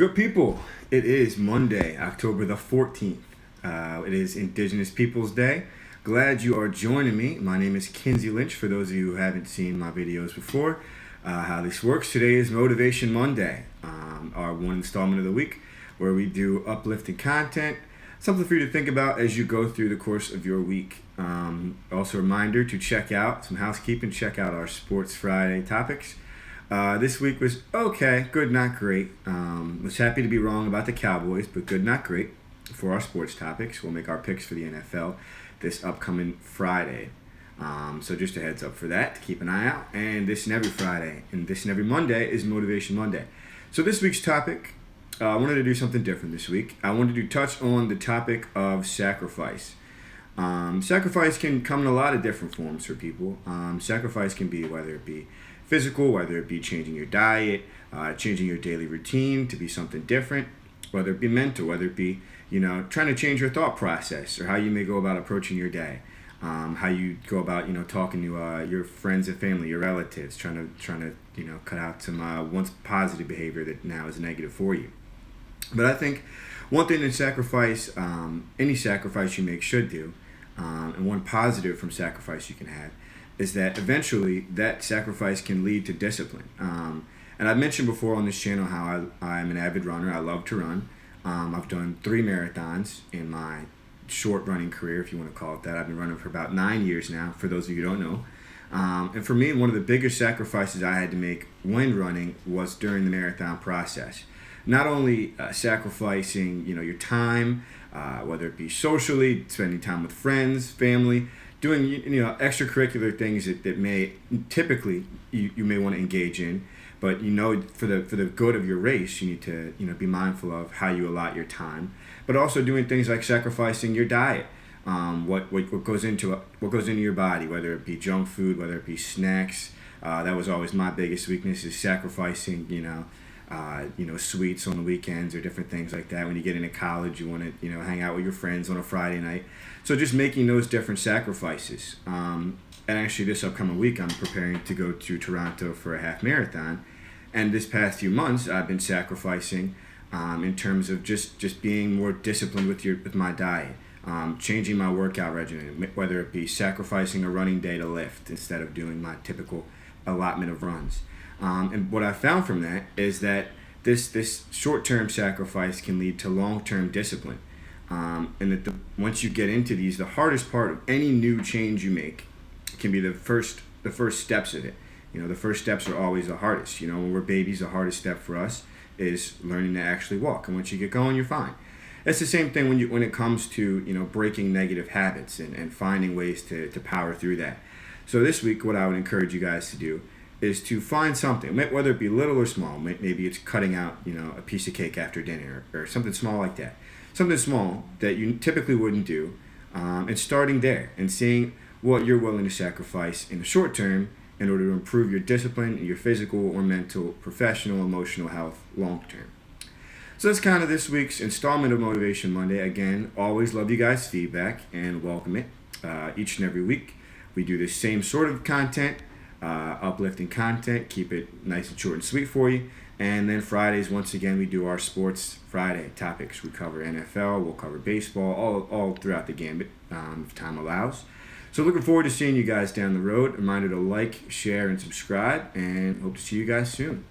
Good people, it is Monday, October the 14th. It is Indigenous Peoples Day. Glad you are joining me. My name is Kinsey Lynch, for those of you who haven't seen my videos before. How this works, today is Motivation Monday, our one installment of the week, where we do uplifting content, something for you to think about as you go through the course of your week. Also a reminder to check out, some housekeeping, check out our Sports Friday topics. This week was okay, good, not great. Was happy to be wrong about the Cowboys, but good, not great for our sports topics. We'll make our picks for the NFL this upcoming Friday. So just a heads up for that, to keep an eye out. And this and every Friday and this and every Monday is Motivation Monday. So this week's topic, I wanted to do something different this week. I wanted to touch on the topic of sacrifice. Sacrifice can come in a lot of different forms for people. Sacrifice can be whether it be physical, whether it be changing your diet, changing your daily routine to be something different, whether it be mental, whether it be, trying to change your thought process or how you may go about approaching your day, how you go about, talking to your friends and family, your relatives, trying to, cut out some once positive behavior that now is negative for you. But I think one thing that sacrifice, any sacrifice you make should do, and one positive from sacrifice you can have, is that eventually that sacrifice can lead to discipline. And I've mentioned before on this channel how I'm an avid runner. I love to run. I've done 3 marathons in my short running career, if you want to call it that. I've been running for about 9 years now, for those of you who don't know. And for me, one of the biggest sacrifices I had to make when running was during the marathon process. Not only sacrificing, your time, whether it be socially, spending time with friends, family, doing extracurricular things that may typically you may want to engage in, but for the good of your race, you need to be mindful of how you allot your time, but also doing things like sacrificing your diet, what goes into your body, whether it be junk food, whether it be snacks. That was always my biggest weakness, is sacrificing sweets on the weekends or different things like that. When you get into college, you want to hang out with your friends on a Friday night. So just making those different sacrifices. And actually this upcoming week, I'm preparing to go to Toronto for a half marathon. And this past few months, I've been sacrificing in terms of just being more disciplined with my diet, changing my workout regimen, whether it be sacrificing a running day to lift instead of doing my typical allotment of runs. And what I found from that is that this short-term sacrifice can lead to long-term discipline. And that once you get into these, the hardest part of any new change you make can be the first steps of it. The first steps are always the hardest. When we're babies, the hardest step for us is learning to actually walk. And once you get going, you're fine. It's the same thing when it comes to breaking negative habits and finding ways to power through that. So this week, what I would encourage you guys to do is to find something, whether it be little or small. Maybe it's cutting out a piece of cake after dinner or something small like that. Something small that you typically wouldn't do, and starting there and seeing what you're willing to sacrifice in the short term in order to improve your discipline, your physical or mental, professional, emotional health long term. So that's kind of this week's installment of Motivation Monday. Again, always love you guys' feedback and welcome it each and every week. We do the same sort of content, uplifting content, keep it nice and short and sweet for you. And then Fridays, once again, we do our Sports Friday topics. We cover NFL, we'll cover baseball, all throughout the gambit, if time allows. So looking forward to seeing you guys down the road. Reminder to like, share, and subscribe, and hope to see you guys soon.